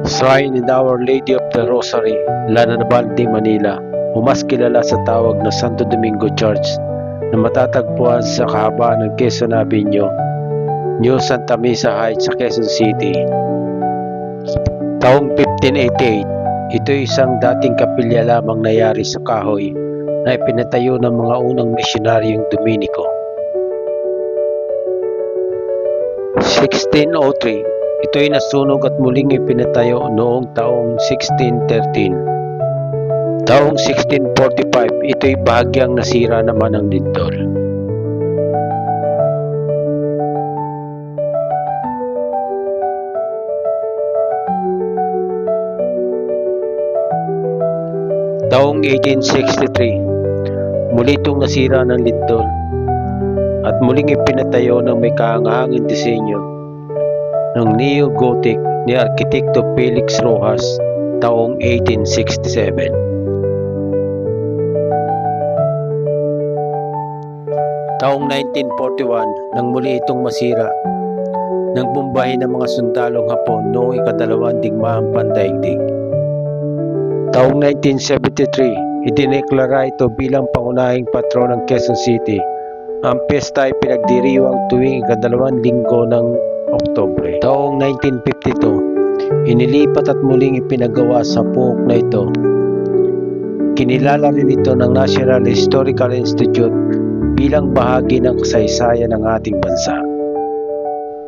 Shrine in Our Lady of the Rosary, Lananabal de Manila, o mas kilala sa tawag na Santo Domingo Church, na matatagpuan sa kahabaan ng Quezon Avenue, New Santa Mesa Heights sa Quezon City. Taong 1588, ito ay isang dating kapilya lamang nayari sa kahoy na ipinatayo ng mga unang misyonaryong Dominiko. 1603, ito ay nasunog at muling ipinatayo noong taong 1613. Taong 1645, ito ay bahagyang nasira naman ng lindol. Taong 1863, muli itong nasira ng lindol at muling ipinatayo ng may kahangahangang disenyo ng Neo-Gothic ni Arkitekto Felix Rojas taong 1867. Taong 1941 nang muli itong masira ng bombahin ng mga sundalong Hapon noong ikadalawang digmaang pandaigdig. Taong 1973, idineklara ito bilang pangunahing patron ng Quezon City. Ang piyesta ay pinagdiriwang tuwing ikadalawang linggo ng Oktubre. Taong 1952, inilipat at muling ipinagawa sa puok na ito. Kinilala rin ito ng National Historical Institute bilang bahagi ng kasaysayan ng ating bansa.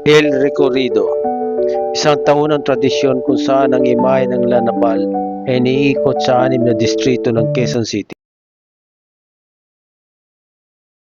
El Recorrido, isang taunang tradisyon kung saan ang imahe ng Lanabal ay iniikot sa 6 na distrito ng Quezon City.